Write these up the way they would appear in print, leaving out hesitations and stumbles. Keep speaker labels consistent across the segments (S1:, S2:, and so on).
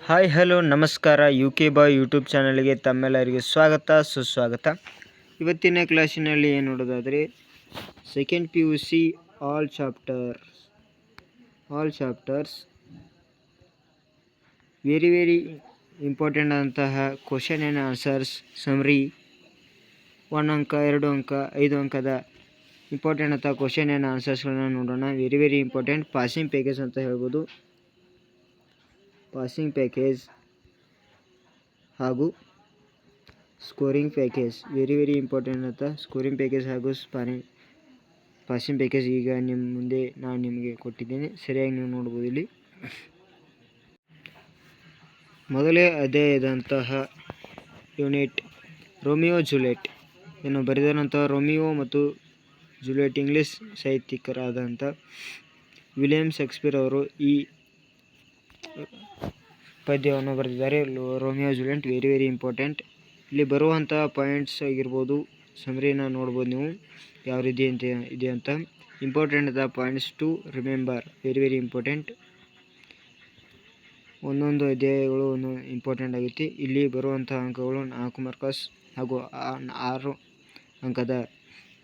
S1: Hi hello ನಮಸ್ಕಾರ UK ಬಾಯ್ YouTube ಚಾನಲ್ಗೆ ತಮ್ಮೆಲ್ಲರಿಗೆ ಸ್ವಾಗತ ಸುಸ್ವಾಗತ. ಇವತ್ತಿನ ಕ್ಲಾಸಿನಲ್ಲಿ ಏನು ನೋಡೋದಾದರೆ second PUC all chapters very important ಅಂತಹ ಕ್ವಶನ್ ಆ್ಯಂಡ್ ಆನ್ಸರ್ಸ್ ಸಮರಿ 1 ಅಂಕ 2 ಅಂಕ 5 ಅಂಕದ ಇಂಪಾರ್ಟೆಂಟ್ ಅಂತ ಕ್ವಶನ್ ಆ್ಯಂಡ್ ಆನ್ಸರ್ಸ್ಗಳನ್ನ ನೋಡೋಣ. ವೆರಿ ಇಂಪಾರ್ಟೆಂಟ್ ಪಾಸಿಂಗ್ ಪ್ಯಾಕೇಜ್ ಅಂತ ಹೇಳ್ಬೋದು. ಪಾಸಿಂಗ್ ಪ್ಯಾಕೇಜ್ ಹಾಗೂ ಸ್ಕೋರಿಂಗ್ ಪ್ಯಾಕೇಜ್ ವೆರಿ ಇಂಪಾರ್ಟೆಂಟ್ ಅಂತ ಸ್ಕೋರಿಂಗ್ ಪ್ಯಾಕೇಜ್ ಹಾಗೂ ಪಾಸಿಂಗ್ ಪ್ಯಾಕೇಜ್ ಈಗ ನಿಮ್ಮ ಮುಂದೆ ನಾನು ನಿಮಗೆ ಕೊಟ್ಟಿದ್ದೇನೆ. ಸರಿಯಾಗಿ ನೀವು ನೋಡ್ಬೋದು. ಇಲ್ಲಿ ಮೊದಲೇ ಅಧ್ಯಾಯದಂತಹ ಯೂನಿಟ್ ರೋಮಿಯೋ ಜೂಲಿಯಟ್ ಏನು ಬರೆದಂತಹ ರೋಮಿಯೋ ಮತ್ತು ಜೂಲಿಯಟ್ ಇಂಗ್ಲಿಷ್ ಸಾಹಿತ್ಯಿಕರಾದಂಥ ವಿಲಿಯಂ ಶೇಕ್ಸ್ಪಿಯರ್ ಅವರು ಈ ಪದ್ಯವನ್ನು ಬರೆದಿದ್ದಾರೆ. Romeo Juliet very important. ಇಲ್ಲಿ ಬರುವಂತಹ ಪಾಯಿಂಟ್ಸ್ ಆಗಿರ್ಬೋದು, ಸಮರಿನ ನೋಡ್ಬೋದು ನೀವು ಯಾವ ರೀತಿ ಇದೆ ಅಂತ. Important the points to remember very important. ಒಂದೊಂದು ಅಧ್ಯಾಯಗಳು ಇಂಪಾರ್ಟೆಂಟ್ ಆಗುತ್ತೆ. ಇಲ್ಲಿ ಬರುವಂತಹ ಅಂಕಗಳು 4 ಮಾರ್ಕಸ್ ಹಾಗೂ 6 ಅಂಕದ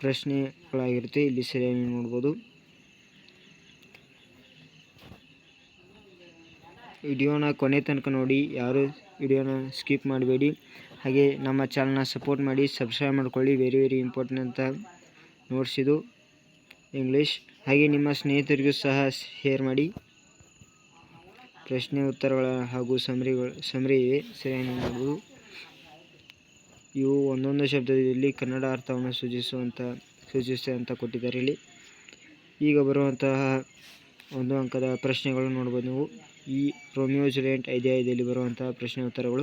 S1: ಪ್ರಶ್ನೆಗಳಾಗಿರುತ್ತೆ. ಇಲ್ಲಿ ಸರಿಯಾಗಿ ನೋಡ್ಬೋದು. ವಿಡಿಯೋನ ಕೊನೆ ತನಕ ನೋಡಿ, ಯಾರು ವಿಡಿಯೋನ ಸ್ಕಿಪ್ ಮಾಡಬೇಡಿ. ಹಾಗೆ ನಮ್ಮ ಚಾನಲ್ನ ಸಪೋರ್ಟ್ ಮಾಡಿ, ಸಬ್ಸ್ಕ್ರೈಬ್ ಮಾಡ್ಕೊಳ್ಳಿ. ವೆರಿ ಇಂಪಾರ್ಟೆಂಟ್ ಅಂತ ನೋಟ್ಸ್ ಇದು ಇಂಗ್ಲೀಷ್. ಹಾಗೆ ನಿಮ್ಮ ಸ್ನೇಹಿತರಿಗೂ ಸಹ ಶೇರ್ ಮಾಡಿ. ಪ್ರಶ್ನೆ ಉತ್ತರಗಳ ಹಾಗೂ ಸಮರಿ ಇವೆ, ಸರಿಯಾಗಿ ನೋಡ್ಬೋದು. ಇವು ಒಂದೊಂದು ಶಬ್ದದಲ್ಲಿ ಕನ್ನಡ ಅರ್ಥವನ್ನು ಸೂಚಿಸುತ್ತೆ ಅಂತ ಕೊಟ್ಟಿದ್ದಾರೆ ಇಲ್ಲಿ. ಈಗ ಬರುವಂತಹ 1 ಅಂಕದ ಪ್ರಶ್ನೆಗಳು ನೋಡ್ಬೋದು ನೀವು. ಈ ರೋಮಿಯೋ ಜೂಲಿಯಟ್ ಅಧ್ಯಾಯದಲ್ಲಿ ಬರುವಂತಹ ಪ್ರಶ್ನೆ ಉತ್ತರಗಳು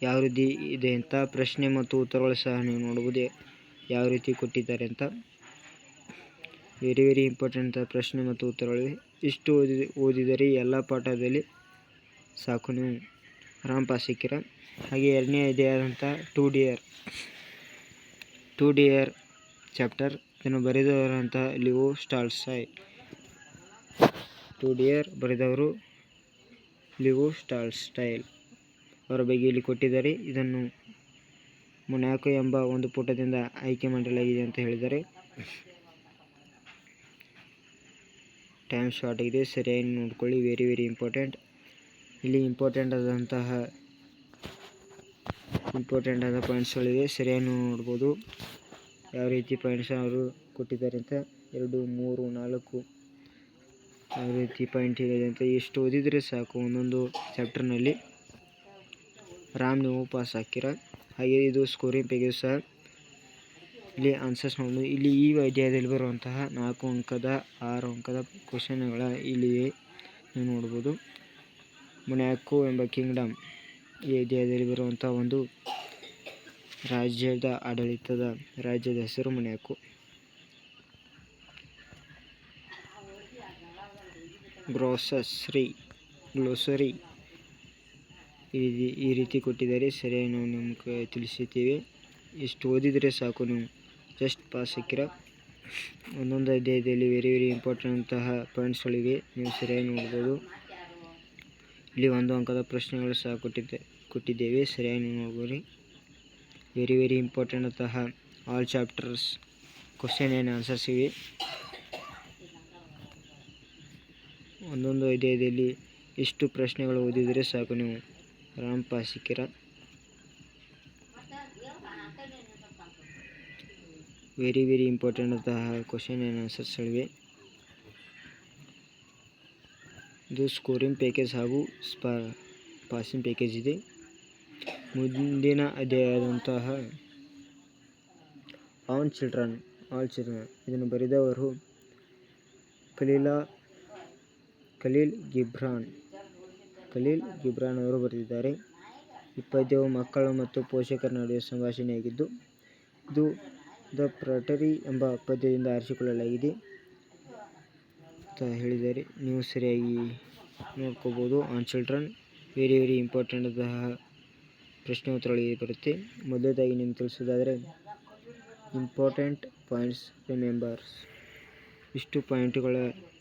S1: ಯಾವ ರೀತಿ ಇದೆ ಅಂತ, ಪ್ರಶ್ನೆ ಮತ್ತು ಉತ್ತರಗಳು ಸಹ ನೀವು ನೋಡ್ಬೋದು ಯಾವ ರೀತಿ ಕೊಟ್ಟಿದ್ದಾರೆ ಅಂತ. ವೆರಿ ಇಂಪಾರ್ಟೆಂಟ್ ಪ್ರಶ್ನೆ ಮತ್ತು ಉತ್ತರಗಳಿವೆ. ಇಷ್ಟು ಓದಿದರೆ ಎಲ್ಲ ಪಾಠದಲ್ಲಿ ಸಾಕು, ನೀವು ಆರಾಮ್ ಪಾಸ್ ಸಿಕ್ಕಿರ. ಹಾಗೆ 2ನೇ ಅಧ್ಯಾಯದಂಥ ಟು ಡಿಯರ್ ಚಾಪ್ಟರ್ ಇದನ್ನು ಬರೆದವರಂತಹ ಲಿಯೋ ಟಾಲ್ಸ್ಟಾಯ್. ಟು ಡಿಯರ್ ಬರೆದವರು ಲಿಯೋ ಟಾಲ್ಸ್ಟಾಯ್ ಅವರ ಬಗ್ಗೆ ಇಲ್ಲಿ ಕೊಟ್ಟಿದ್ದಾರೆ. ಇದನ್ನು ಮೊನಾಕೊ ಎಂಬ ಒಂದು ಪುಟದಿಂದ ಆಯ್ಕೆ ಮಾಡಲಾಗಿದೆ ಅಂತ ಹೇಳಿದ್ದಾರೆ. ಟೈಮ್ ಶಾರ್ಟ್ ಆಗಿದೆ, ಸರಿಯಾಗಿ ನೋಡ್ಕೊಳ್ಳಿ. Very important. ಇಲ್ಲಿ ಇಂಪಾರ್ಟೆಂಟ್ ಆದ ಪಾಯಿಂಟ್ಸ್ಗಳಿವೆ, ಸರಿಯಾಗಿ ನೋಡ್ಬೋದು ಯಾವ ರೀತಿ ಪಾಯಿಂಟ್ಸ್ ಅವರು ಕೊಟ್ಟಿದ್ದಾರೆ ಅಂತ. 2, 3, 4 ಯಾವ ರೀತಿ ಪಾಯಿಂಟ್ ಇದೆ ಅಂತ. ಎಷ್ಟು ಓದಿದರೆ ಸಾಕು ಒಂದೊಂದು ಚಾಪ್ಟರ್ನಲ್ಲಿ, ಆರಾಮ್ ನೀವು ಪಾಸ್ ಹಾಕಿರ. ಹಾಗೆ ಇದು ಸ್ಕೋರಿಂಗ್ ಪ್ಯಾಕೇಜ್ ಸಹ ಇಲ್ಲಿ ಆನ್ಸರ್ಸ್ ನೋಡ್ಬೋದು. ಇಲ್ಲಿ ಈ ಅಧ್ಯಾಯದಲ್ಲಿ ಬರುವಂತಹ 4 ಅಂಕದ 6 ಅಂಕದ ಕ್ವಶನ್ಗಳ ಇಲ್ಲಿವೆ, ನೀವು ನೋಡ್ಬೋದು. ಮೊನಾಕೊ ಎಂಬ ಕಿಂಗ್ಡಮ್ ಈ ಅಧ್ಯಾಯದಲ್ಲಿ ಬರುವಂತಹ ಒಂದು ರಾಜ್ಯದ ಹೆಸರು ಮೊನಾಕೊ. ಗ್ಲೋಸರಿ ಈ ರೀತಿ ಕೊಟ್ಟಿದ್ದಾರೆ, ಸರಿಯಾಗಿ ನಾವು ನಿಮಗೆ ತಿಳಿಸುತ್ತೇವೆ. ಇಷ್ಟು ಓದಿದರೆ ಸಾಕು, ನೀವು ಜಸ್ಟ್ ಪಾಸ್ ಸಿಕ್ಕಿರ. ಒಂದೊಂದು ಅಧ್ಯಾಯದಲ್ಲಿ ವೆರಿ ಇಂಪಾರ್ಟೆಂಟ್ ಅಂತಹ ಪಾಯಿಂಟ್ಸ್ಗಳಿವೆ, ನೀವು ಸರಿಯಾಗಿ ನೋಡ್ಬೋದು. ಇಲ್ಲಿ 1 ಅಂಕದ ಪ್ರಶ್ನೆಗಳು ಸಹ ಕೊಟ್ಟಿದ್ದೇವೆ, ಸರಿಯಾಗಿ ನೋಡ್ಬೋದು. ವೆರಿ ಇಂಪಾರ್ಟೆಂಟ್ ಅಂತಹ all chapters question and answers ಇವೆ. ಒಂದೊಂದು ಅಧ್ಯಾಯದಲ್ಲಿ ಇಷ್ಟು ಪ್ರಶ್ನೆಗಳು ಓದಿದರೆ ಸಾಕು, ನೀವು ಆರಾಮ್ ಪಾಸ್ ಸಿಕ್ಕಿರ. ವೆರಿ ಇಂಪಾರ್ಟೆಂಟ್ ಅಂತಹ ಕ್ವಶನ್ ಆ್ಯಂಡ್ ಆನ್ಸರ್ಸ್ಗಳಿವೆ. ಇದು ಸ್ಕೋರಿಂಗ್ ಪ್ಯಾಕೇಜ್ ಹಾಗೂ ಪಾಸಿಂಗ್ ಪ್ಯಾಕೇಜ್ ಇದೆ. ಮುಂದಿನ ಅಧ್ಯಾಯದಂತಹ ಆಲ್ ಚಿಲ್ಡ್ರನ್ ಇದನ್ನು ಬರೆದವರು ಖಲೀಲ್ ಗಿಬ್ರಾನ್ ಅವರು ಬರೆದಿದ್ದಾರೆ. ಈ ಪದ್ಯವು ಮಕ್ಕಳು ಮತ್ತು ಪೋಷಕರ ನಡುವೆ ಸಂಭಾಷಣೆಯಾಗಿದ್ದು, ಇದು ದ ಫ್ಲಾಟರಿ ಎಂಬ ಪದ್ಯದಿಂದ ಆರಿಸಿಕೊಳ್ಳಲಾಗಿದೆ ಅಂತ ಹೇಳಿದ್ದಾರೆ. ನೀವು ಸರಿಯಾಗಿ ನೋಡ್ಕೋಬೋದು. ಆನ್ ಚಿಲ್ಡ್ರನ್ ವೆರಿ ಇಂಪಾರ್ಟೆಂಟ್ ಅಂತಹ ಪ್ರಶ್ನೆ ಉತ್ತರಗಳಿಗೆ ಬರುತ್ತೆ. ಮೊದಲದಾಗಿ ನಿಮ್ಗೆ ತಿಳಿಸೋದಾದರೆ ಇಂಪಾರ್ಟೆಂಟ್ ಪಾಯಿಂಟ್ಸ್ ರಿಮೆಂಬರ್ಸ್. ಇಷ್ಟು ಪಾಯಿಂಟ್ಗಳ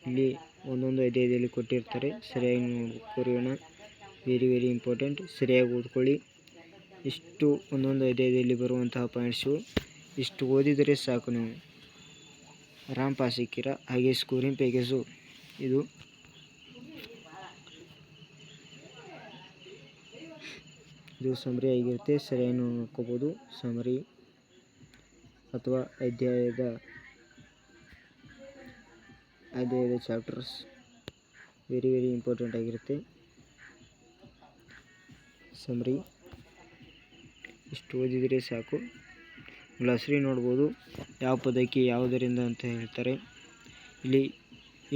S1: ಇಲ್ಲಿ ಒಂದೊಂದು ಅಧ್ಯಾಯದಲ್ಲಿ ಕೊಟ್ಟಿರ್ತಾರೆ, ಸರಿಯಾಗಿ ನೋಡ್ಕೊಳ್ಳೋಣ. Very very important. ಸರಿಯಾಗಿ ಓದ್ಕೊಳ್ಳಿ. ಇಷ್ಟು ಒಂದೊಂದು ಅಧ್ಯಾಯದಲ್ಲಿ ಬರುವಂತಹ ಪಾಯಿಂಟ್ಸು ಇಷ್ಟು ಓದಿದರೆ ಸಾಕು, ನೀವು ಆರಾಮ್ ಪಾಸ್ ಸಿಕ್ಕಿರ. ಹಾಗೆ ಸ್ಕೋರಿಂಗ್ ಪ್ಯಾಕೇಜು ಇದು ಸಮರಿ ಆಗಿರುತ್ತೆ. ಸರಿಯಾಗಿ ನೋಡ್ಕೋಬೋದು. ಸಮರಿ ಅಥವಾ ಅಧ್ಯಾಯದ ಚಾಪ್ಟರ್ಸ್ ವೆರಿ ವೆರಿ ಇಂಪಾರ್ಟೆಂಟ್ ಆಗಿರುತ್ತೆ. ಸಮರಿ ಇಷ್ಟು ಓದಿದರೆ ಸಾಕು. ಗ್ಲಾಸರಿ ನೋಡ್ಬೋದು, ಯಾವ ಪದಕ್ಕೆ ಯಾವುದರಿಂದ ಅಂತ ಹೇಳ್ತಾರೆ. ಇಲ್ಲಿ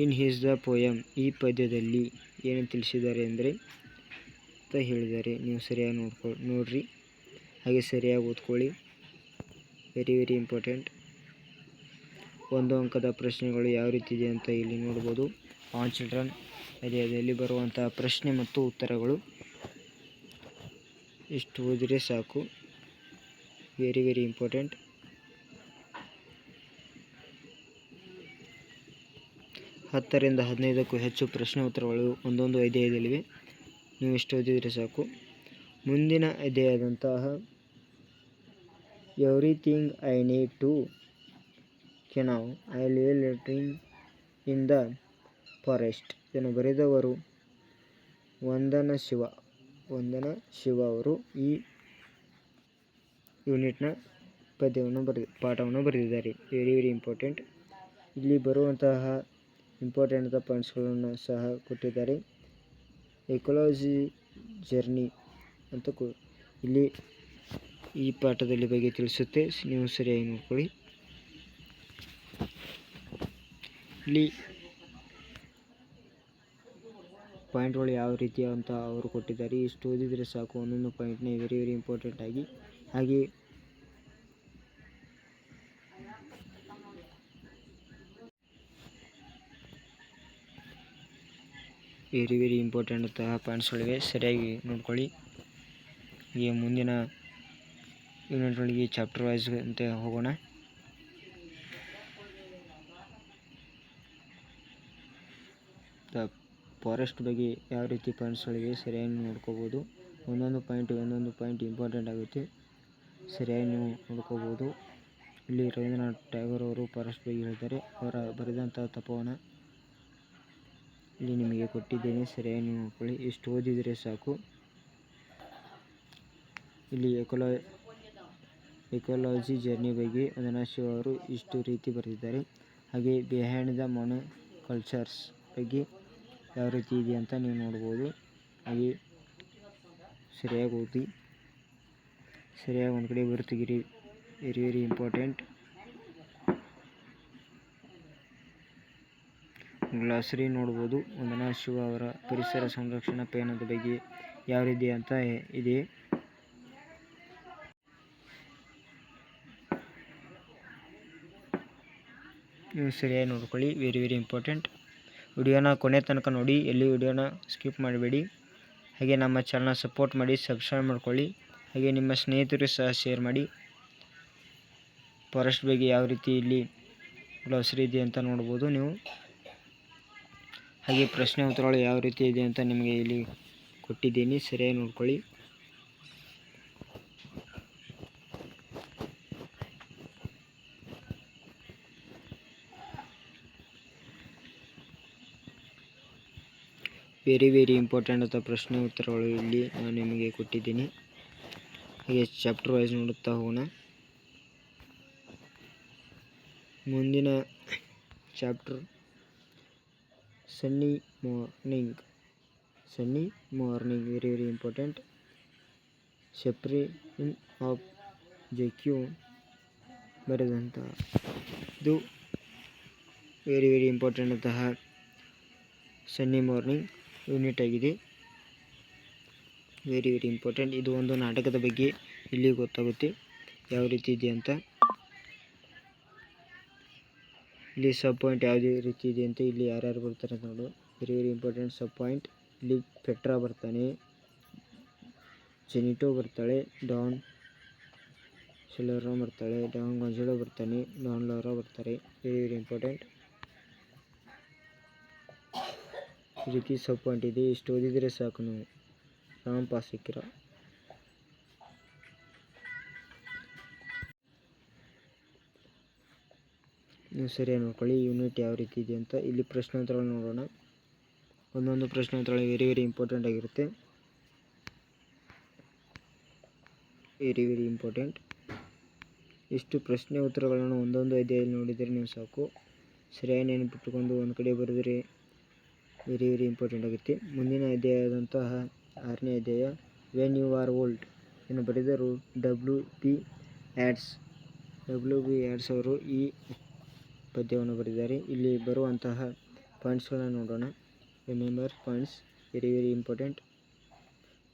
S1: ಇನ್ ಹಿಸ್ ದ ಪೋಯಮ್, ಈ ಪದ್ಯದಲ್ಲಿ ಏನು ತಿಳಿಸಿದ್ದಾರೆ ಅಂದರೆ ಅಂತ ಹೇಳಿದ್ದಾರೆ. ನೀವು ಸರಿಯಾಗಿ ನೋಡ್ರಿ. ಹಾಗೆ ಸರಿಯಾಗಿ ಓದ್ಕೊಳ್ಳಿ. Very very important. 1 ಅಂಕದ ಪ್ರಶ್ನೆಗಳು ಯಾವ ರೀತಿ ಇದೆ ಅಂತ ಇಲ್ಲಿ ನೋಡ್ಬೋದು. ಆನ್ ಚಿಲ್ಡ್ರನ್ ಅಧ್ಯಾಯದಲ್ಲಿ ಬರುವಂತಹ ಪ್ರಶ್ನೆ ಮತ್ತು ಉತ್ತರಗಳು ಇಷ್ಟು ಓದಿದರೆ ಸಾಕು. Very very important. 10 ರಿಂದ 15ಕ್ಕೂ ಹೆಚ್ಚು ಪ್ರಶ್ನೆ ಉತ್ತರಗಳು ಒಂದೊಂದು ಅಧ್ಯಾಯದಲ್ಲಿವೆ. ನೀವು ಇಷ್ಟು ಓದಿದರೆ ಸಾಕು. ಮುಂದಿನ ಅಧ್ಯಾಯದಂತಹ everything I need to know I live in the forest. ಇದನ್ನು ಬರೆದವರು ವಂದನಾ ಶಿವ ಅವರು ಈ ಯೂನಿಟ್ನ ಪಾಠವನ್ನು ಬರೆದಿದ್ದಾರೆ. Very very important. ಇಲ್ಲಿ ಬರುವಂತಹ ಇಂಪಾರ್ಟೆಂಟ್ ಪಾಯಿಂಟ್ಸ್ಗಳನ್ನು ಸಹ ಕೊಟ್ಟಿದ್ದಾರೆ. ಎಕಾಲಜಿ ಜರ್ನಿ ಅಂತ ಇಲ್ಲಿ ಈ ಪಾಠದಲ್ಲಿ ಬಗ್ಗೆ ತಿಳಿಸುತ್ತೆ. ನೀವು ಸರಿಯಾಗಿ ನೋಡ್ಕೊಳ್ಳಿ. ಇಲ್ಲಿ ಪಾಯಿಂಟ್ಗಳು ಯಾವ ರೀತಿ ಅಂತ ಅವರು ಕೊಟ್ಟಿದ್ದಾರೆ. ಇಷ್ಟು ಓದಿದರೆ ಸಾಕು. ಒಂದೊಂದು ಪಾಯಿಂಟ್ನೇ ವೆರಿ ವೆರಿ ಇಂಪಾರ್ಟೆಂಟ್ ಆಗಿ. ಹಾಗೆ ವೆರಿ ವೆರಿ ಇಂಪಾರ್ಟೆಂಟ್ ಅಂತಹ ಪಾಯಿಂಟ್ಸ್ಗಳಿವೆ. ಸರಿಯಾಗಿ ನೋಡ್ಕೊಳ್ಳಿ. ಹೀಗೆ ಮುಂದಿನ ಯೂನಿಟ್ಗಳಿಗೆ ಚಾಪ್ಟರ್ ವೈಸ್ ಅಂತ ಹೋಗೋಣ. ದ ಫಾರೆಸ್ಟ್ ಬಗ್ಗೆ ಯಾವ ರೀತಿ ಪಾಯಿಂಟ್ಸ್ಗಳಿವೆ ಸರಿಯಾಗಿ ನೋಡ್ಕೋಬೋದು. ಒಂದೊಂದು ಪಾಯಿಂಟ್ ಇಂಪಾರ್ಟೆಂಟ್ ಆಗುತ್ತೆ. ಸರಿಯಾಗಿ ನೀವು ನೋಡ್ಕೋಬೋದು. ಇಲ್ಲಿ ರವೀಂದ್ರನಾಥ್ ಟ್ಯಾಗೋರ್ ಅವರು ಫಾರೆಸ್ಟ್ ಬಗ್ಗೆ ಹೇಳ್ತಾರೆ. ಅವರ ಬರೆದಂಥ ತಪೋವನ ಇಲ್ಲಿ ನಿಮಗೆ ಕೊಟ್ಟಿದ್ದೇನೆ. ಸರಿಯಾಗಿ ನೀವು ನೋಡ್ಕೊಳ್ಳಿ. ಇಷ್ಟು ಓದಿದರೆ ಸಾಕು. ಇಲ್ಲಿ ಎಕಾಲಜಿ ಜರ್ನಿ ಬಗ್ಗೆ ವಂದನಾ ಶಿವ ಅವರು ಇಷ್ಟು ರೀತಿ ಬರೆದಿದ್ದಾರೆ. ಹಾಗೆ ಬಿಹೈಂಡ್ ದ ಮೊನೋಕಲ್ಚರ್ಸ್ ಬಗ್ಗೆ ಯಾವ ರೀತಿ ಇದೆ ಅಂತ ನೀವು ನೋಡ್ಬೋದು. ಹಾಗೆ ಸರಿಯಾಗಿ ಓದಿ. ಸರಿಯಾಗಿ ಒಂದು ಕಡೆ ಬರುತ್ತಿಗಿರಿ. Very very important. ಗ್ಲಾಸರಿ ನೋಡ್ಬೋದು. ವಂದನಾ ಶಿವ ಅವರ ಪರಿಸರ ಸಂರಕ್ಷಣಾ ಪಯಣದ ಬಗ್ಗೆ ಯಾವ ರೀತಿ ಅಂತ ಇದೆ. ನೀವು ಸರಿಯಾಗಿ ನೋಡ್ಕೊಳ್ಳಿ. Very very important. ವಿಡಿಯೋನ ಕೊನೆ ತನಕ ನೋಡಿ. ಎಲ್ಲಿ ವಿಡಿಯೋನ ಸ್ಕಿಪ್ ಮಾಡಬೇಡಿ. ಹಾಗೆ ನಮ್ಮ ಚಾನಲ್ನ ಸಪೋರ್ಟ್ ಮಾಡಿ, ಸಬ್ಸ್ಕ್ರೈಬ್ ಮಾಡ್ಕೊಳ್ಳಿ. ಹಾಗೆ ನಿಮ್ಮ ಸ್ನೇಹಿತರು ಸಹ ಶೇರ್ ಮಾಡಿ. ಫಾರೆಸ್ಟ್ ಬಗ್ಗೆ ಯಾವ ರೀತಿ ಇಲ್ಲಿ ಗ್ಲಾಸರಿ ಇದೆ ಅಂತ ನೋಡ್ಬೋದು ನೀವು. ಹಾಗೆ ಪ್ರಶ್ನೆ ಉತ್ತರಗಳು ಯಾವ ರೀತಿ ಇದೆ ಅಂತ ನಿಮಗೆ ಇಲ್ಲಿ ಕೊಟ್ಟಿದ್ದೀನಿ. ಸರಿಯಾಗಿ ನೋಡ್ಕೊಳ್ಳಿ. ವೆರಿ ವೆರಿ ಇಂಪಾರ್ಟೆಂಟ್ ಅಂತ ಪ್ರಶ್ನೆ ಉತ್ತರಗಳು ಇಲ್ಲಿ ನಾನು ನಿಮಗೆ ಕೊಟ್ಟಿದ್ದೀನಿ. ಹಾಗೆ ಚಾಪ್ಟರ್ ವೈಸ್ ನೋಡುತ್ತಾ ಹೋಗೋಣ. ಮುಂದಿನ chapter sunny morning very very important. Serafin of Joaquin ಬರೆದಂಥ ಇದು ವೆರಿ ವೆರಿ ಇಂಪಾರ್ಟೆಂಟ್ ಅಂತಹ ಸನ್ನಿ ಮಾರ್ನಿಂಗ್ ಯೂನಿಟ್ ಆಗಿದೆ. Very very important. ಇದು ಒಂದು ನಾಟಕದ ಬಗ್ಗೆ ಇಲ್ಲಿ ಗೊತ್ತಾಗುತ್ತೆ ಯಾವ ರೀತಿ ಇದೆ ಅಂತ. ಇಲ್ಲಿ ಸಬ್ ಪಾಯಿಂಟ್ ಯಾವುದೇ ರೀತಿ ಇದೆ ಅಂತ ಇಲ್ಲಿ ಯಾರ್ಯಾರು ಬರ್ತಾರೆ ಅಂತ ನೋಡು. ವೆರಿ ವೆರಿ ಇಂಪಾರ್ಟೆಂಟ್ ಸಬ್ ಪಾಯಿಂಟ್. ಇಲ್ಲಿ ಪೆಟ್ರಾ ಬರ್ತಾನೆ, ಜೆನಿಟೋ ಬರ್ತಾಳೆ, ಡಾನ್ ಶೆಲೋರಾ ಬರ್ತಾಳೆ, ಡಾನ್ ಗೊಂಜಾಲೋ ಬರ್ತಾನೆ, ಡಾನ್ ಲೋರಾ ಬರ್ತಾರೆ. Very very important. ಈ ರೀತಿ ಸಬ್ ಪಾಯಿಂಟ್ ಇದೆ. ಇಷ್ಟು ಓದಿದರೆ ಸಾಕು ನೀವು. ರಾಮ್ ಪಾಸಿಕಿರ. ನೀವು ಸರಿಯಾಗಿ ನೋಡ್ಕೊಳ್ಳಿ ಯೂನಿಟ್ ಯಾವ ರೀತಿ ಇದೆ ಅಂತ. ಇಲ್ಲಿ ಪ್ರಶ್ನೋತ್ತರಗಳು ನೋಡೋಣ. ಒಂದೊಂದು ಪ್ರಶ್ನೋತ್ತರ ವೆರಿ ವೆರಿ ಇಂಪಾರ್ಟೆಂಟ್ ಆಗಿರುತ್ತೆ. Very important. ಇಷ್ಟು ಪ್ರಶ್ನೆ ಉತ್ತರಗಳನ್ನು ಒಂದೊಂದು ಅಧ್ಯಾಯದಲ್ಲಿ ನೋಡಿದರೆ ನೀವು ಸಾಕು. ಸರಿಯಾಗಿ ನೆನಪಿಟ್ಟುಕೊಂಡು ಒಂದು ಕಡೆ ಬರೆದರೆ ವೆರಿ ಇಂಪಾರ್ಟೆಂಟ್ ಆಗುತ್ತೆ. ಮುಂದಿನ ಅಧ್ಯಾಯದಂತಹ 6ನೇ ಅಧ್ಯಾಯ ವೆನ್ ಯು ಆರ್ ಓಲ್ಡ್ ಎಂದು ಬರೆದರು WB Yeats ಅವರು ಈ ಪದ್ಯವನ್ನು ಬರೆದಿದ್ದಾರೆ. ಇಲ್ಲಿ ಬರುವಂತಹ ಪಾಯಿಂಟ್ಸ್ಗಳನ್ನು ನೋಡೋಣ. Remember points, very important.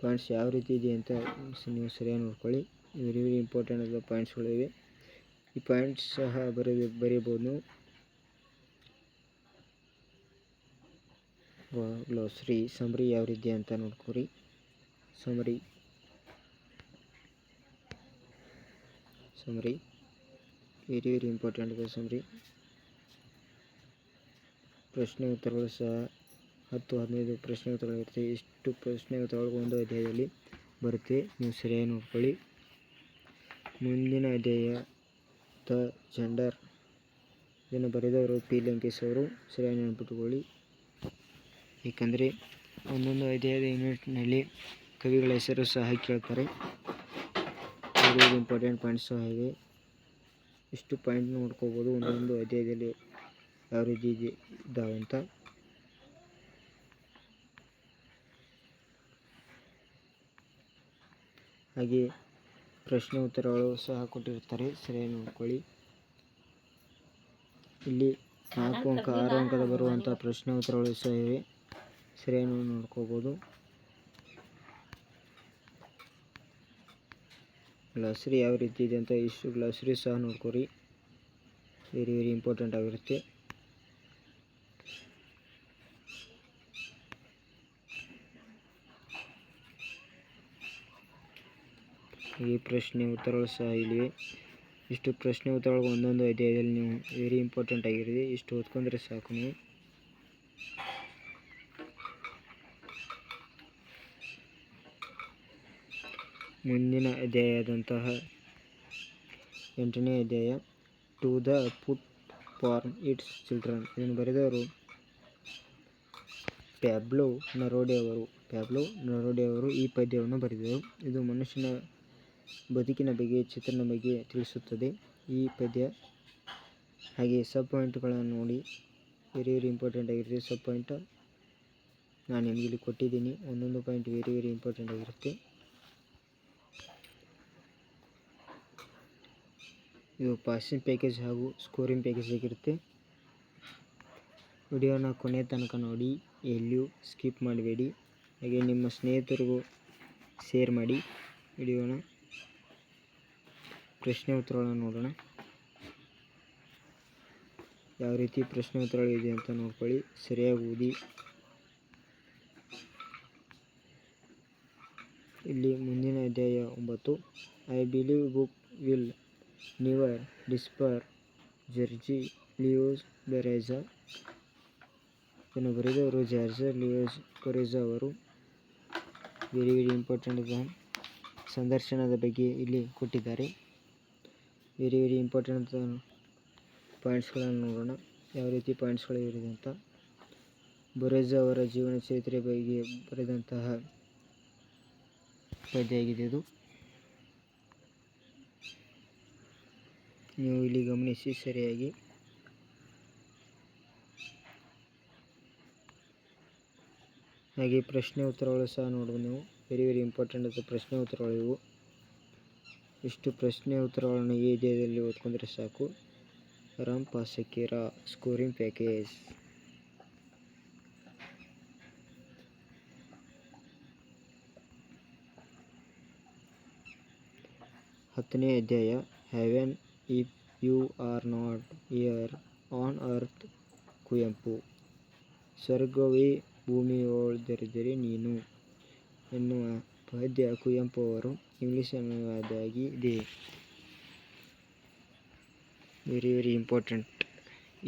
S1: Points ಯಾವ ರೀತಿ ಇದೆ ಅಂತ ನೀವು ಸರಿಯಾಗಿ ನೋಡ್ಕೊಳ್ಳಿ. ವೆರಿ ಇಂಪಾರ್ಟೆಂಟ್ ಆದ ಪಾಯಿಂಟ್ಸ್ಗಳಿವೆ. ಈ ಪಾಯಿಂಟ್ಸ್ ಸಹ ಬರೀಬೋದು ನೀವು. ಗ್ಲೋಸರಿ ಸಮರಿ ಯಾವ ರೀತಿ ಅಂತ ನೋಡ್ಕೊರಿ. ಸಮರಿ ವೆರಿ ಇಂಪಾರ್ಟೆಂಟ್ ಇದೆ ಸಮರಿ. ಪ್ರಶ್ನೆ ಉತ್ತರಗಳು ಸಹ 10-15 ಪ್ರಶ್ನೆ ಉತ್ತರಗಳಿರುತ್ತೆ. ಇಷ್ಟು ಪ್ರಶ್ನೆ ಉತ್ತರಗಳು ಒಂದು ಅಧ್ಯಾಯದಲ್ಲಿ ಬರುತ್ತೆ. ನೀವು ಸರಿಯಾಗಿ ನೋಡ್ಕೊಳ್ಳಿ. ಮುಂದಿನ ಅಧ್ಯಾಯ ದ ಜೆಂಡರ್. ಇದನ್ನು ಬರೆದವರು P. ಲಂಕೇಶ್ ಅವರು. ಸರಿಯಾಗಿ ನೆನಪಿಟ್ಟುಕೊಳ್ಳಿ. ಏಕೆಂದರೆ ಒಂದೊಂದು ಅಧ್ಯಾಯದ ಯೂನಿಟ್ನಲ್ಲಿ ಕವಿಗಳ ಹೆಸರು ಸಹ ಕೇಳ್ತಾರೆ. ವೆರಿ ಇಂಪಾರ್ಟೆಂಟ್ ಪಾಯಿಂಟ್ಸ್ ಸಹ ಇವೆ. ಇಷ್ಟು ಪಾಯಿಂಟ್ ನೋಡ್ಕೋಬೋದು ಒಂದೊಂದು ಅಧ್ಯಾಯದಲ್ಲಿ ಯಾವ ರೀತಿ ಇದ್ದಾವೆ ಅಂತ. ಹಾಗೆ ಪ್ರಶ್ನೆ ಉತ್ತರಗಳು ಸಹ ಕೊಟ್ಟಿರ್ತಾರೆ. ಸರಿಯಾಗಿ ನೋಡ್ಕೊಳ್ಳಿ. ಇಲ್ಲಿ 4 ಅಂಕ 6 ಅಂಕದ ಬರುವಂಥ ಪ್ರಶ್ನೆ ಉತ್ತರಗಳು ಸಹ ಇವೆ. ಸರಿಯಾಗಿ ನೋಡ್ಕೋಬೋದು. ಗ್ಲಾಸರಿ ಯಾವ ರೀತಿ ಇದೆ ಅಂತ ಇಷ್ಟು ಗ್ಲಾಸರಿ ಸಹ ನೋಡ್ಕೊರಿ. ವೆರಿ ಇಂಪಾರ್ಟೆಂಟ್ ಆಗಿರುತ್ತೆ. ಈ ಪ್ರಶ್ನೆ ಉತ್ತರಗಳು ಸಹ ಇಲ್ಲಿವೆ. ಇಷ್ಟು ಪ್ರಶ್ನೆ ಉತ್ತರಗಳು ಒಂದೊಂದು ಅಧ್ಯಾಯದಲ್ಲಿ ನೀವು ವೆರಿ ಇಂಪಾರ್ಟೆಂಟ್ ಆಗಿರುತ್ತೆ. ಇಷ್ಟು ಓದ್ಕೊಂಡ್ರೆ ಸಾಕು ನೀವು. ಮುಂದಿನ ಅಧ್ಯಾಯದಂತಹ 8ನೇ ಅಧ್ಯಾಯ to the put form its children. ಇದನ್ನು ಬರೆದವರು ಪ್ಯಾಬ್ಲೋ ನೆರುಡಾ ಅವರು ಈ ಪದ್ಯವನ್ನು ಬರೆದರು. ಇದು ಮನುಷ್ಯನ ಬದುಕಿನ ಬಗ್ಗೆ, ಚಿತ್ರಣದ ಬಗ್ಗೆ ತಿಳಿಸುತ್ತದೆ ಈ ಪದ್ಯ. ಹಾಗೆ ಸಬ್ ಪಾಯಿಂಟ್ಗಳನ್ನು ನೋಡಿ. ವೆರಿ ಇಂಪಾರ್ಟೆಂಟ್ ಆಗಿರುತ್ತೆ. ಸಬ್ ಪಾಯಿಂಟ್ ನಾನು ನಿಮಗೆ ಇಲ್ಲಿ ಕೊಟ್ಟಿದ್ದೀನಿ. ಒಂದೊಂದು ಪಾಯಿಂಟ್ ವೆರಿ ಇಂಪಾರ್ಟೆಂಟ್ ಆಗಿರುತ್ತೆ. ಇದು ಪಾಸಿಂಗ್ ಪ್ಯಾಕೇಜ್ ಹಾಗೂ ಸ್ಕೋರಿಂಗ್ ಪ್ಯಾಕೇಜ್ ಆಗಿರುತ್ತೆ. ವಿಡಿಯೋನ ಕೊನೆ ತನಕ ನೋಡಿ. ಎಲ್ಲಿಯೂ ಸ್ಕಿಪ್ ಮಾಡಬೇಡಿ. ಹಾಗೆ ನಿಮ್ಮ ಸ್ನೇಹಿತರಿಗೂ ಶೇರ್ ಮಾಡಿ ವಿಡಿಯೋನ. ಪ್ರಶ್ನೆ ಉತ್ತರಗಳನ್ನು ನೋಡೋಣ. ಯಾವ ರೀತಿ ಪ್ರಶ್ನೆ ಉತ್ತರಗಳಿದೆ ಅಂತ ನೋಡ್ಕೊಳ್ಳಿ. ಸರಿಯಾಗಿ ಓದಿ. ಇಲ್ಲಿ ಮುಂದಿನ ಅಧ್ಯಾಯ 9 I believe book will never despair George Luis Borges. ಇದನ್ನು ಬರೆದವರು ಜಾರ್ಜ್ ಲಿಯೋಸ್ ಬೆರೇಜಾ ಅವರು. ವೆರಿ ಇಂಪಾರ್ಟೆಂಟ್ ಸಂದರ್ಶನದ ಬಗ್ಗೆ ಇಲ್ಲಿ ಕೊಟ್ಟಿದ್ದಾರೆ. ವೆರಿ ಇಂಪಾರ್ಟೆಂಟ್ ಪಾಯಿಂಟ್ಸ್ಗಳನ್ನು ನೋಡೋಣ. ಯಾವ ರೀತಿ ಪಾಯಿಂಟ್ಸ್ಗಳು ಇರಿದೆ ಅಂತ. ಬೆರೇಜಾ ಅವರ ಜೀವನ ಚರಿತ್ರೆ ಬಗ್ಗೆ ಬರೆದಂತಹ ಪದ್ಯ ಆಗಿದೆ ಇದು. ನೀವು ಇಲ್ಲಿ ಗಮನಿಸಿ ಸರಿಯಾಗಿ. ಹಾಗೆ ಪ್ರಶ್ನೆ ಉತ್ತರಗಳು ಸಹ ನೋಡ್ಬೋದು ನೀವು. ವೆರಿ ಇಂಪಾರ್ಟೆಂಟ್ ಆದ ಪ್ರಶ್ನೆ ಉತ್ತರಗಳು ಇವು. ಇಷ್ಟು ಪ್ರಶ್ನೆ ಉತ್ತರಗಳನ್ನು ಈ ಅಧ್ಯಾಯದಲ್ಲಿ ಓದ್ಕೊಂಡ್ರೆ ಸಾಕು. ರಾಮ್ ಪಾಸಿಕಿರ ಸ್ಕೋರಿಂಗ್ ಪ್ಯಾಕೇಜ್. ಹತ್ತನೇ ಅಧ್ಯಾಯ heaven if you are not here on earth Kuvempu. ಸ್ವರ್ಗವೇ ಭೂಮಿಯೊಳದಿದ್ದರೆ ನೀನು ಎನ್ನುವ ಪದ್ಯ ಕುವೆಂಪು ಅವರು ಇಂಗ್ಲಿಷ್ ಅನುವಾದವಾಗಿದೆ. Very important.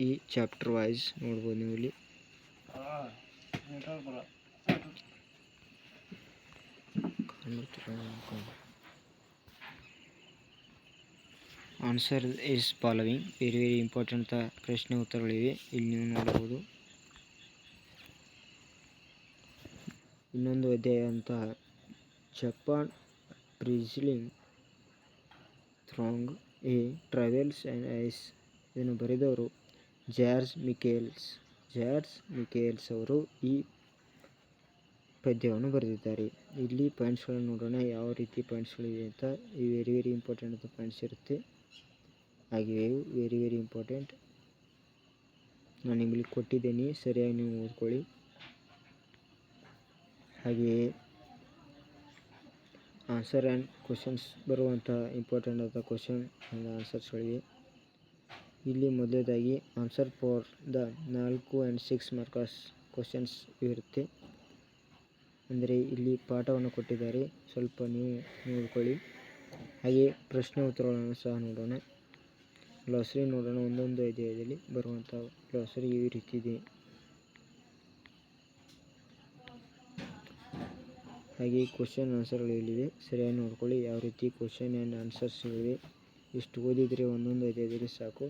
S1: ಈ ಚಾಪ್ಟರ್ ವೈಸ್ ನೋಡ್ಬೋದು ನೀವು ಇಲ್ಲಿ. Answer is following. Very important ಪ್ರಶ್ನೆ ಉತ್ತರಗಳಿವೆ, ಇಲ್ಲಿ ನೀವು ನೋಡಬಹುದು. ಇನ್ನೊಂದು ಅಧ್ಯಾಯ ಅಂತ Japan bristling throng a travels and eyes. ಇದನ್ನು ಬರೆದವರು ಜಾರ್ಜ್ ಮಿಕೇಲ್ಸ್ ಅವರು ಈ ಪದ್ಯವನ್ನು ಬರೆದಿದ್ದಾರೆ. ಇಲ್ಲಿ ಪಾಯಿಂಟ್ಸ್ಗಳನ್ನು ನೋಡೋಣ, ಯಾವ ರೀತಿ ಪಾಯಿಂಟ್ಸ್ಗಳಿವೆ ಅಂತ. ಈ ವೆರಿ ಇಂಪಾರ್ಟೆಂಟ್ ಅಂತ ಪಾಯಿಂಟ್ಸ್ ಇರುತ್ತೆ, ಹಾಗೆಯೇ ವೆರಿ ಇಂಪಾರ್ಟೆಂಟ್. ನಾನು ನಿಮಗೆ ಕೊಟ್ಟಿದ್ದೇನೆ, ಸರಿಯಾಗಿ ನೀವು ಓದ್ಕೊಳ್ಳಿ. ಹಾಗೆಯೇ ಆನ್ಸರ್ ಆ್ಯಂಡ್ ಕ್ವಶನ್ಸ್ ಬರುವಂಥ ಇಂಪಾರ್ಟೆಂಟ್ ಆದ ಕ್ವಶನ್ ಆ್ಯಂಡ್ ಆನ್ಸರ್ಸ್ಗಳಿವೆ. ಇಲ್ಲಿ ಮೊದಲನೇದಾಗಿ answer for the 4 and 6 marks questions ಇರುತ್ತೆ. ಅಂದರೆ ಇಲ್ಲಿ ಪಾಠವನ್ನು ಕೊಟ್ಟಿದ್ದಾರೆ, ಸ್ವಲ್ಪ ನೀವು ನೋಡ್ಕೊಳ್ಳಿ. ಹಾಗೆ ಪ್ರಶ್ನೆ ಉತ್ತರಗಳನ್ನು ಸಹ ನೋಡೋಣ. ಗ್ಲಾಸರಿ ನೋಡೋಣ. ಒಂದೊಂದು ಅಧ್ಯಾಯದಲ್ಲಿ ಬರುವಂಥ ಗ್ಲಾಸರಿ ಈ ರೀತಿ ಇದೆ. ಹಾಗೆ ಕ್ವಶನ್ ಆನ್ಸರ್ಗಳು ಇಲ್ಲಿವೆ, ಸರಿಯಾಗಿ ನೋಡ್ಕೊಳ್ಳಿ ಯಾವ ರೀತಿ ಕ್ವಶನ್ ಆ್ಯಂಡ್ ಆನ್ಸರ್ಸ್ಗಳಿವೆ. ಇಷ್ಟು ಓದಿದರೆ ಒಂದೊಂದು ಅಧ್ಯಾಯದಲ್ಲಿ ಸಾಕು.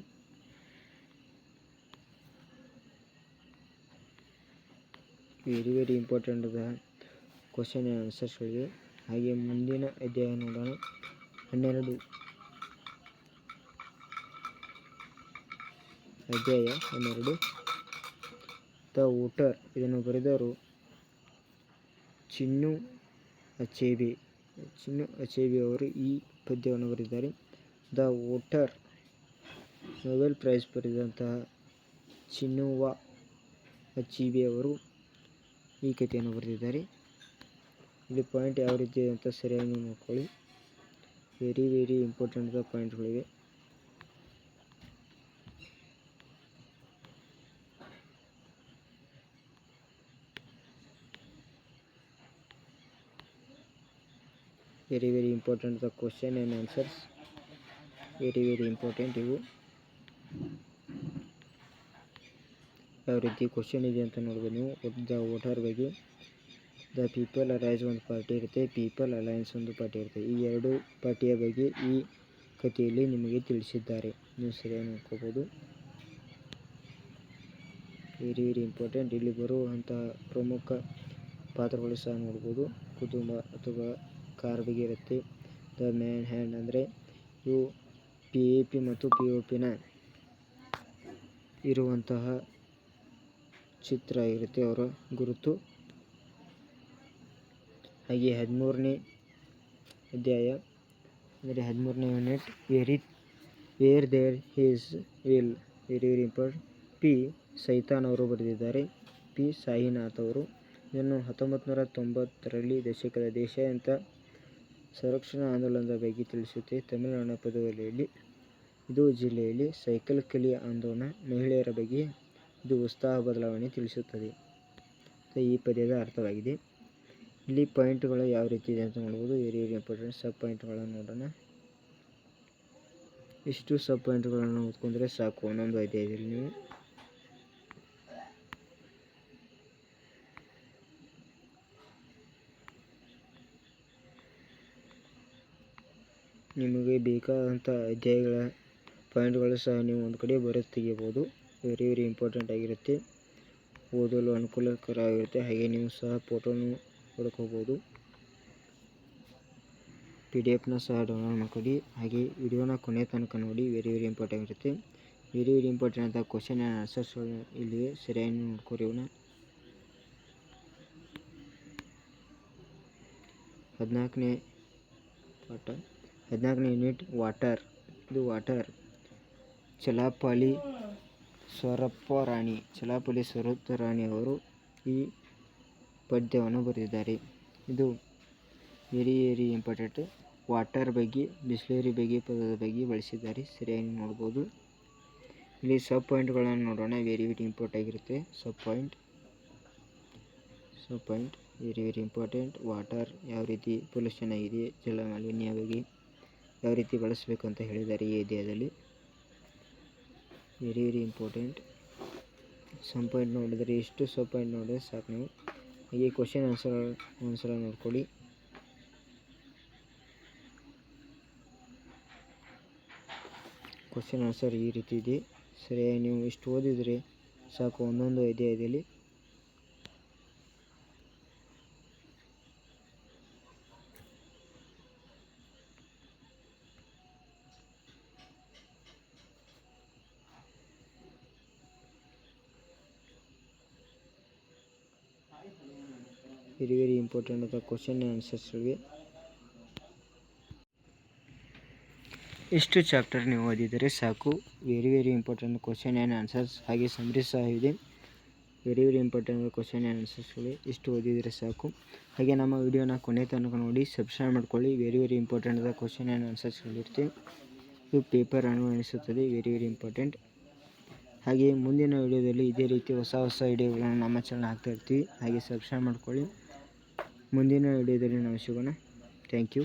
S1: ವೆರಿ ಇಂಪಾರ್ಟೆಂಟ್ ಆದ ಕ್ವಶನ್ ಆ್ಯಂಡ್ ಆನ್ಸರ್ಸ್ಗಳಿವೆ. ಹಾಗೆ ಮುಂದಿನ ಅಧ್ಯಾಯ ನೋಡೋಣ. 12 ಅಧ್ಯಾಯ 12 ದ ವೋಟರ್. ಇದನ್ನು ಬರೆದವರು ಚಿನ್ನು ಅಚೆಬೆ ಅವರು ಈ ಪದ್ಯವನ್ನು ಬರೆದಿದ್ದಾರೆ. ದ ವೋಟರ್, ನೊಬೆಲ್ ಪ್ರೈಸ್ ಪಡೆದಂತಹ ಚಿನ್ನುವಾ ಅಚೀಬೆ ಅವರು ಈ ಕಥೆಯನ್ನು ಬರೆದಿದ್ದಾರೆ. ಇಲ್ಲಿ ಪಾಯಿಂಟ್ ಯಾವ ರೀತಿ ಇದೆ ಅಂತ ಸರಿಯಾಗಿ ನೋಡ್ಕೊಳ್ಳಿ. ವೆರಿ ಇಂಪಾರ್ಟೆಂಟ್ ಪಾಯಿಂಟ್ಗಳಿವೆ. Very important the question and answers. Very important ಇವು. ಯಾವ ರೀತಿ ಕ್ವಶನ್ ಇದೆ ಅಂತ ನೋಡ್ಬೋದು ನೀವು. ದ ವೋಟರ್ ಬಗ್ಗೆ, ದ ಪೀಪಲ್ ಅಲೈನ್ಸ್ ಒಂದು ಪಾರ್ಟಿ ಇರುತ್ತೆ, ಪೀಪಲ್ ಅಲೈನ್ಸ್ ಒಂದು ಪಾರ್ಟಿ ಇರುತ್ತೆ. ಈ ಎರಡು ಪಾರ್ಟಿಯ ಬಗ್ಗೆ ಈ ಕಥೆಯಲ್ಲಿ ನಿಮಗೆ ತಿಳಿಸಿದ್ದಾರೆ, ನೀವು ಸರಿಯಾಗಿ ನೋಡ್ಕೋಬೋದು. Very important. ಇಲ್ಲಿ ಬರುವಂತಹ ಪ್ರಮುಖ ಪಾತ್ರಗಳು ಸಹ ನೋಡ್ಬೋದು. ಕುಟುಂಬ ಅಥವಾ ಕಾರ್ ಬಗ್ಗೆ ಇರುತ್ತೆ. ದ ಮ್ಯಾನ್ ಹ್ಯಾಂಡ್ ಅಂದರೆ ಇವು PAP ಮತ್ತು POPನ ಇರುವಂತಹ ಚಿತ್ರ ಇರುತ್ತೆ, ಅವರ ಗುರುತು. ಹಾಗೆ 13ನೇ ಅಧ್ಯಾಯ ಅಂದರೆ 13ನೇ unit where there is will. Very important. P. ಸೈತಾನ್ ಅವರು ಬರೆದಿದ್ದಾರೆ. P. ಸಾಯಿನಾಥ್ ಅವರು. ಇದನ್ನು 1990ರಲ್ಲಿ ದಶಕದ ದೇಶಾದ್ಯಂತ ಸಂರಕ್ಷಣಾ ಆಂದೋಲನದ ಬಗ್ಗೆ ತಿಳಿಸುತ್ತೆ. ತಮಿಳುನಾಡಿನ ಪುದುವೈಲಿಯಲ್ಲಿ ಇದು ಜಿಲ್ಲೆಯಲ್ಲಿ ಸೈಕಲ್ ಕಲಿಯಾ ಆಂದೋಲನ, ಮಹಿಳೆಯರ ಬಗ್ಗೆ ಇದು ಉತ್ಸಾಹ ಬದಲಾವಣೆ ತಿಳಿಸುತ್ತದೆ. ಈ ಪದ್ಯದ ಅರ್ಥವಾಗಿದೆ. ಇಲ್ಲಿ ಪಾಯಿಂಟ್ಗಳು ಯಾವ ರೀತಿ ಇದೆ ಅಂತ ನೋಡ್ಬೋದು. Very important. ಸಬ್ ಪಾಯಿಂಟ್ಗಳನ್ನು ನೋಡೋಣ. ಇಷ್ಟು ಸಬ್ ಪಾಯಿಂಟ್ಗಳನ್ನು ಓದ್ಕೊಂಡ್ರೆ ಸಾಕು ಒಂದೊಂದು ಅಧ್ಯಾಯದಲ್ಲಿ ನೀವು. ನಿಮಗೆ ಬೇಕಾದಂಥ ಅಧ್ಯಾಯಗಳ ಪಾಯಿಂಟ್ಗಳು ಸಹ ನೀವು ಒಂದು ಕಡೆ ಬರೆದು ತೆಗಿಬೋದು. ವೆರಿ ಇಂಪಾರ್ಟೆಂಟ್ ಆಗಿರುತ್ತೆ, ಓದಲು ಅನುಕೂಲಕರವಾಗಿರುತ್ತೆ. ಹಾಗೆ ನೀವು ಸಹ ಫೋಟೋನು ಹೊಡ್ಕೋಬೋದು. PDF ಸಹ ಡೌನ್ಲೋಡ್ ಮಾಡ್ಕೊಳ್ಳಿ. ಹಾಗೆ ವಿಡಿಯೋನ ಕೊನೆ ತನಕ ನೋಡಿ, ವೆರಿ ಇಂಪಾರ್ಟೆಂಟ್ ಆಗಿರುತ್ತೆ. ವೆರಿ ಇಂಪಾರ್ಟೆಂಟ್ ಅಂತ ಕ್ವಶನ್ ಆ್ಯಂಡ್ ಆನ್ಸರ್ಸ್ಗಳು ಇಲ್ಲಿವೆ, ಸರಿಯಾಗಿ ನೋಡ್ಕೊರಿ ಇವನ್ನ. 14ನೇ ಪಾಠ, 14ನೇ ಯೂನಿಟ್ ವಾಟರ್. ಇದು ವಾಟರ್. ಚಲಪಾಲಿ ಸ್ವರೂಪ ರಾಣಿ ಅವರು ಈ ಪದ್ಯವನ್ನು ಬರೆದಿದ್ದಾರೆ. ಇದು ವೆರಿ ಇಂಪಾರ್ಟೆಂಟ್. ವಾಟರ್ ಬಗ್ಗೆ, ಬಿಸ್ಲೇರಿ ಬಗ್ಗೆ, ಪದದ ಬಗ್ಗೆ ಬಳಸಿದ್ದಾರೆ, ಸರಿಯಾಗಿ ನೋಡ್ಬೋದು. ಇಲ್ಲಿ ಸಬ್ ಪಾಯಿಂಟ್ಗಳನ್ನು ನೋಡೋಣ. ವೆರಿ ಇಂಪಾರ್ಟೆಂಟ್ ಆಗಿರುತ್ತೆ ಸಬ್ ಪಾಯಿಂಟ್. Very important. ವಾಟರ್ ಯಾವ ರೀತಿ ಪೊಲ್ಯೂಷನ್ ಆಗಿದೆ, ಜಲ ಮಾಲಿನ್ಯ ಬಗ್ಗೆ ಯಾವ ರೀತಿ ಬಳಸಬೇಕು ಅಂತ ಹೇಳಿದ್ದಾರೆ ಈ ಅಧ್ಯಾಯದಲ್ಲಿ. Very important. ಸಬ್ ಪಾಯಿಂಟ್ ನೋಡಿದರೆ, ಇಷ್ಟು ಸಬ್ ಪಾಯಿಂಟ್ ನೋಡಿದ್ರೆ ಸಾಕು ನೀವು. ಹಾಗೆ ಕ್ವಶನ್ ಆನ್ಸರ್ ನೋಡ್ಕೊಳ್ಳಿ. ಕ್ವಶನ್ ಆನ್ಸರ್ ಈ ರೀತಿ ಇದೆ. ಸರಿಯಾಗಿ ನೀವು ಇಷ್ಟು ಓದಿದರೆ ಸಾಕು ಒಂದೊಂದು ಅಧ್ಯಾಯದಲ್ಲಿ. ವೆರಿ ಇಂಪಾರ್ಟೆಂಟ್ ಆದ ಕ್ವಶನ್ ಆ್ಯಂಡ್ ಆನ್ಸರ್ಸ್ಗಳಿವೆ. ಇಷ್ಟು ಚಾಪ್ಟರ್ ನೀವು ಓದಿದರೆ ಸಾಕು. Very important question and answers, ಹಾಗೆ ಸಮರಿ ಸಹ ಇದೆ. ವೆರಿ ಇಂಪಾರ್ಟೆಂಟ್ ಕ್ವಶನ್ ಆ್ಯಂಡ್ ಆನ್ಸರ್ಸ್ಗಳಿವೆ. ಇಷ್ಟು ಓದಿದರೆ ಸಾಕು. ಹಾಗೆ ನಮ್ಮ ವಿಡಿಯೋನ ಕೊನೆ ತನಕ ನೋಡಿ ಸಬ್ಸ್ಕ್ರೈಬ್ ಮಾಡ್ಕೊಳ್ಳಿ. ವೆರಿ ಇಂಪಾರ್ಟೆಂಟ್ ಆದ ಕ್ವಶನ್ ಆ್ಯಂಡ್ ಆನ್ಸರ್ಸ್ಗಳಿರುತ್ತೆ. ಇದು ಪೇಪರ್ ಅನುಮಾನಿಸುತ್ತದೆ. Very important. ಹಾಗೆ ಮುಂದಿನ ವಿಡಿಯೋದಲ್ಲಿ ಇದೇ ರೀತಿ ಹೊಸ ವಿಡಿಯೋಗಳನ್ನು ನಮ್ಮ ಚಾನಲ್ ಹಾಕ್ತಾ ಇರ್ತೀವಿ. ಹಾಗೆ ಸಬ್ಸ್ಕ್ರೈಬ್ ಮಾಡ್ಕೊಳ್ಳಿ. ಮುಂದಿನ ವಿಡಿಯೋದಲ್ಲಿ ನಾವು ಸಿಗೋಣ. Thank you.